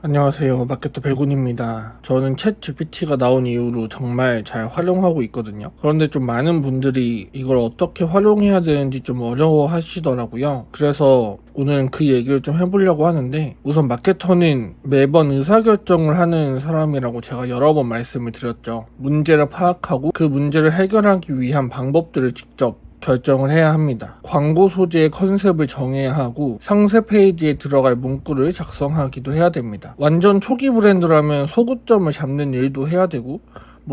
안녕하세요. 마케터 백운입니다. 저는 챗 GPT가 나온 이후로 정말 잘 활용하고 있거든요. 그런데 좀 많은 분들이 이걸 어떻게 활용해야 되는지 좀 어려워 하시더라고요. 그래서 오늘은 그 얘기를 좀 해보려고 하는데, 우선 마케터는 매번 의사결정을 하는 사람이라고 제가 여러 번 말씀을 드렸죠. 문제를 파악하고 그 문제를 해결하기 위한 방법들을 직접 결정을 해야 합니다. 광고 소재의 컨셉을 정해야 하고 상세 페이지에 들어갈 문구를 작성하기도 해야 됩니다. 완전 초기 브랜드라면 소구점을 잡는 일도 해야 되고,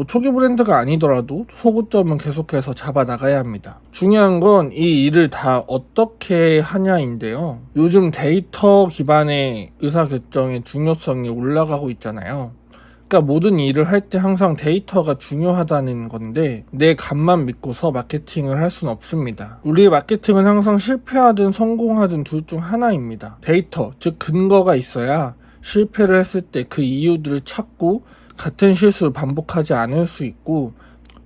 초기 브랜드가 아니더라도 소구점은 계속해서 잡아 나가야 합니다. 중요한 건 이 일을 다 어떻게 하냐인데요. 요즘 데이터 기반의 의사결정의 중요성이 올라가고 있잖아요. 그러니까 모든 일을 할 때 항상 데이터가 중요하다는 건데, 내 감만 믿고서 마케팅을 할 수는 없습니다. 우리의 마케팅은 항상 실패하든 성공하든 둘 중 하나입니다. 데이터, 즉 근거가 있어야 실패를 했을 때 그 이유들을 찾고 같은 실수를 반복하지 않을 수 있고,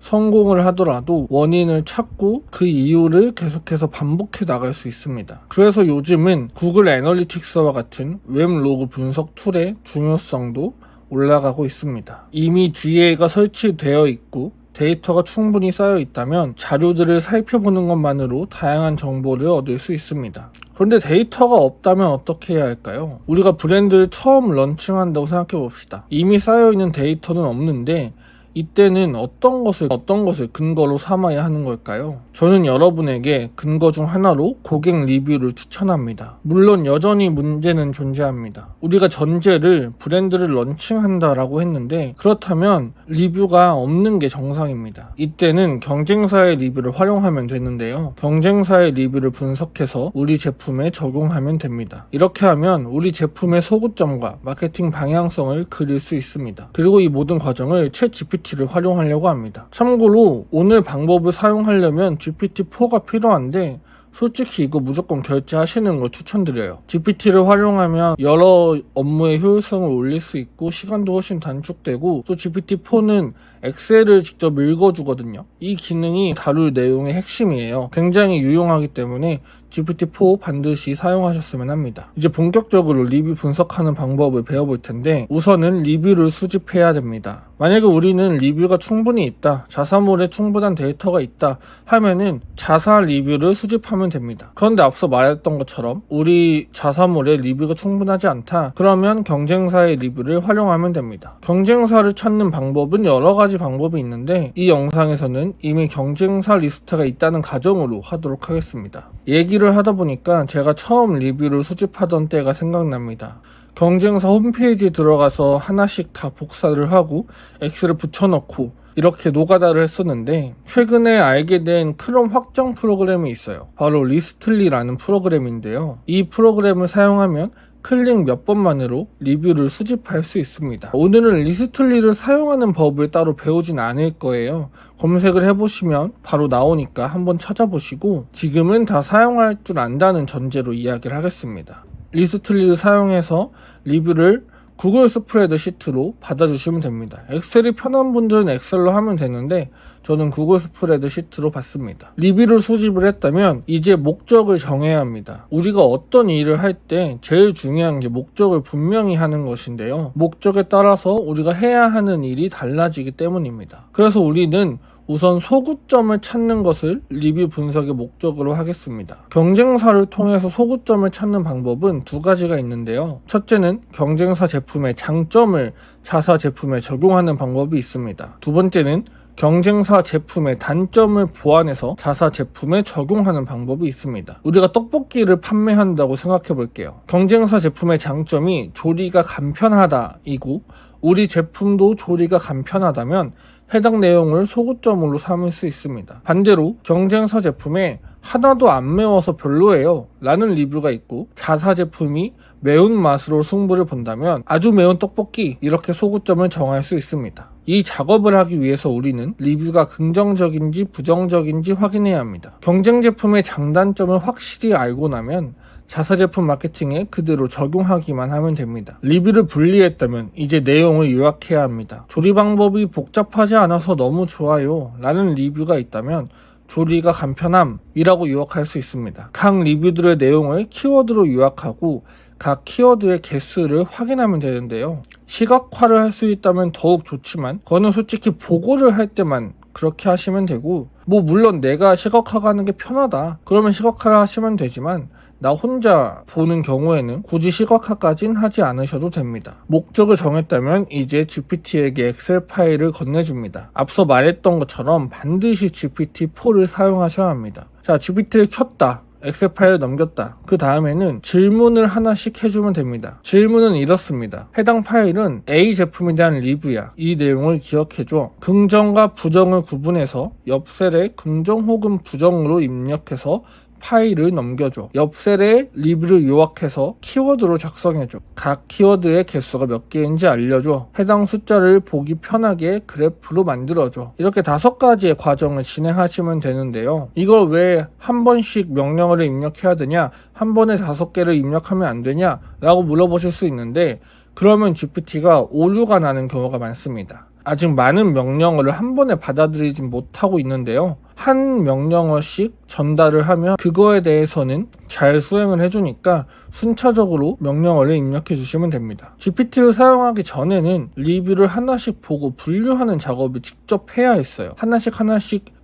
성공을 하더라도 원인을 찾고 그 이유를 계속해서 반복해 나갈 수 있습니다. 그래서 요즘은 구글 애널리틱스와 같은 웹 로그 분석 툴의 중요성도 올라가고 있습니다. 이미 GA가 설치되어 있고 데이터가 충분히 쌓여 있다면 자료들을 살펴보는 것만으로 다양한 정보를 얻을 수 있습니다. 그런데 데이터가 없다면 어떻게 해야 할까요? 우리가 브랜드를 처음 런칭한다고 생각해 봅시다. 이미 쌓여있는 데이터는 없는데 이때는 어떤 것을 근거로 삼아야 하는 걸까요? 저는 여러분에게 근거 중 하나로 고객 리뷰를 추천합니다. 물론 여전히 문제는 존재합니다. 우리가 전제를 브랜드를 런칭한다라고 했는데, 그렇다면 리뷰가 없는 게 정상입니다. 이때는 경쟁사의 리뷰를 활용하면 되는데요. 경쟁사의 리뷰를 분석해서 우리 제품에 적용하면 됩니다. 이렇게 하면 우리 제품의 소구점과 마케팅 방향성을 그릴 수 있습니다. 그리고 이 모든 과정을 챗 GPT를 활용하려고 합니다. 참고로 오늘 방법을 사용하려면 GPT-4가 필요한데, 솔직히 이거 무조건 결제하시는 걸 추천드려요. GPT를 활용하면 여러 업무의 효율성을 올릴 수 있고 시간도 훨씬 단축되고, 또 GPT-4는 엑셀을 직접 읽어주거든요. 이 기능이 다룰 내용의 핵심이에요. 굉장히 유용하기 때문에 GPT-4 반드시 사용하셨으면 합니다. 이제 본격적으로 리뷰 분석하는 방법을 배워볼 텐데, 우선은 리뷰를 수집해야 됩니다. 만약에 우리는 리뷰가 충분히 있다, 자사몰에 충분한 데이터가 있다 하면은 자사 리뷰를 수집하면 됩니다. 그런데 앞서 말했던 것처럼 우리 자사몰에 리뷰가 충분하지 않다, 그러면 경쟁사의 리뷰를 활용하면 됩니다. 경쟁사를 찾는 방법은 여러 가지 방법이 있는데, 이 영상에서는 이미 경쟁사 리스트가 있다는 가정으로 하도록 하겠습니다. 얘기를 하다 보니까 제가 처음 리뷰를 수집하던 때가 생각납니다. 경쟁사 홈페이지에 들어가서 하나씩 다 복사를 하고 엑셀을 붙여넣고 이렇게 노가다를 했었는데, 최근에 알게 된 크롬 확장 프로그램이 있어요. 바로 리스틀리라는 프로그램인데요. 이 프로그램을 사용하면 클릭 몇 번만으로 리뷰를 수집할 수 있습니다. 오늘은 리스틀리를 사용하는 법을 따로 배우진 않을 거예요. 검색을 해보시면 바로 나오니까 한번 찾아보시고, 지금은 다 사용할 줄 안다는 전제로 이야기를 하겠습니다. 리스틀리를 사용해서 리뷰를 구글 스프레드시트로 받아주시면 됩니다. 엑셀이 편한 분들은 엑셀로 하면 되는데 저는 구글 스프레드시트로 받습니다. 리뷰를 수집을 했다면 이제 목적을 정해야 합니다. 우리가 어떤 일을 할 때 제일 중요한 게 목적을 분명히 하는 것인데요. 목적에 따라서 우리가 해야 하는 일이 달라지기 때문입니다. 그래서 우리는 우선 소구점을 찾는 것을 리뷰 분석의 목적으로 하겠습니다. 경쟁사를 통해서 소구점을 찾는 방법은 두 가지가 있는데요. 첫째는 경쟁사 제품의 장점을 자사 제품에 적용하는 방법이 있습니다. 두 번째는 경쟁사 제품의 단점을 보완해서 자사 제품에 적용하는 방법이 있습니다. 우리가 떡볶이를 판매한다고 생각해 볼게요. 경쟁사 제품의 장점이 조리가 간편하다이고 우리 제품도 조리가 간편하다면 해당 내용을 소구점으로 삼을 수 있습니다. 반대로 경쟁사 제품에 하나도 안 매워서 별로예요 라는 리뷰가 있고, 자사 제품이 매운맛으로 승부를 본다면 아주 매운 떡볶이, 이렇게 소구점을 정할 수 있습니다. 이 작업을 하기 위해서 우리는 리뷰가 긍정적인지 부정적인지 확인해야 합니다. 경쟁 제품의 장단점을 확실히 알고 나면 자사 제품 마케팅에 그대로 적용하기만 하면 됩니다. 리뷰를 분리했다면 이제 내용을 요약해야 합니다. 조리 방법이 복잡하지 않아서 너무 좋아요 라는 리뷰가 있다면 조리가 간편함이라고 요약할 수 있습니다. 각 리뷰들의 내용을 키워드로 요약하고 각 키워드의 개수를 확인하면 되는데요. 시각화를 할 수 있다면 더욱 좋지만 그거는 솔직히 보고를 할 때만 그렇게 하시면 되고, 뭐 물론 내가 시각화가 하는 게 편하다 그러면 시각화를 하시면 되지만 나 혼자 보는 경우에는 굳이 시각화까진 하지 않으셔도 됩니다. 목적을 정했다면 이제 GPT에게 엑셀 파일을 건네줍니다. 앞서 말했던 것처럼 반드시 GPT-4를 사용하셔야 합니다. 자, GPT를 켰다. 엑셀 파일을 넘겼다. 그 다음에는 질문을 하나씩 해주면 됩니다. 질문은 이렇습니다. 해당 파일은 A 제품에 대한 리뷰야. 이 내용을 기억해줘. 긍정과 부정을 구분해서 옆 셀에 긍정 혹은 부정으로 입력해서 파일을 넘겨줘. 옆 셀에 리뷰를 요약해서 키워드로 작성해줘. 각 키워드의 개수가 몇 개인지 알려줘. 해당 숫자를 보기 편하게 그래프로 만들어줘. 이렇게 5가지의 과정을 진행하시면 되는데요. 이걸 왜 한 번씩 명령어를 입력해야 되냐, 한 번에 5개를 입력하면 안 되냐 라고 물어보실 수 있는데, 그러면 GPT가 오류가 나는 경우가 많습니다. 아직 많은 명령어를 한 번에 받아들이지 못하고 있는데요. 한 명령어씩 전달을 하면 그거에 대해서는 잘 수행을 해주니까 순차적으로 명령어를 입력해 주시면 됩니다. GPT를 사용하기 전에는 리뷰를 하나씩 보고 분류하는 작업을 직접 해야 했어요. 하나씩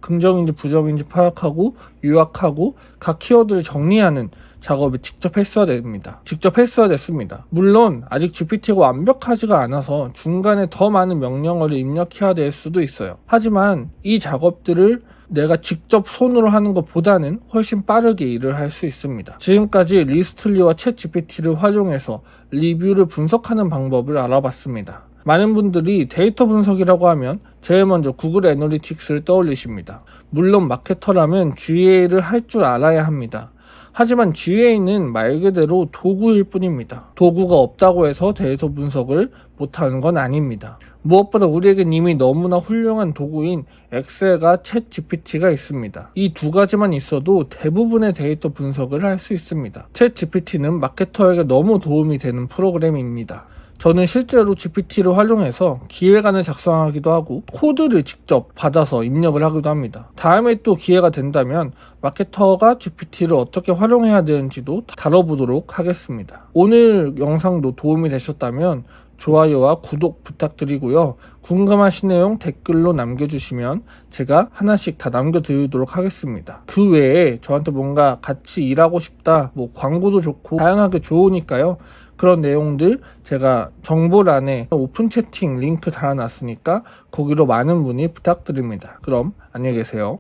긍정인지 부정인지 파악하고 요약하고 각 키워드를 정리하는 작업을 직접 했어야 됐습니다. 물론 아직 GPT가 완벽하지가 않아서 중간에 더 많은 명령어를 입력해야 될 수도 있어요. 하지만 이 작업들을 내가 직접 손으로 하는 것보다는 훨씬 빠르게 일을 할 수 있습니다. 지금까지 리스틀리와 챗GPT를 활용해서 리뷰를 분석하는 방법을 알아봤습니다. 많은 분들이 데이터 분석이라고 하면 제일 먼저 구글 애널리틱스를 떠올리십니다. 물론 마케터라면 GA를 할 줄 알아야 합니다. 하지만 GA는 말 그대로 도구일 뿐입니다. 도구가 없다고 해서 데이터 분석을 못하는 건 아닙니다. 무엇보다 우리에겐 이미 너무나 훌륭한 도구인 엑셀과 챗 GPT가 있습니다. 이 2가지만 있어도 대부분의 데이터 분석을 할 수 있습니다. 챗 GPT는 마케터에게 너무 도움이 되는 프로그램입니다. 저는 실제로 GPT를 활용해서 기획안을 작성하기도 하고 코드를 직접 받아서 입력을 하기도 합니다. 다음에 또 기회가 된다면 마케터가 GPT를 어떻게 활용해야 되는지도 다뤄보도록 하겠습니다. 오늘 영상도 도움이 되셨다면 좋아요와 구독 부탁드리고요. 궁금하신 내용 댓글로 남겨주시면 제가 하나씩 다 남겨드리도록 하겠습니다. 그 외에 저한테 뭔가 같이 일하고 싶다, 뭐 광고도 좋고 다양하게 좋으니까요. 그런 내용들 제가 정보란에 오픈 채팅 링크 달아놨으니까 거기로 많은 문의 부탁드립니다. 그럼 안녕히 계세요.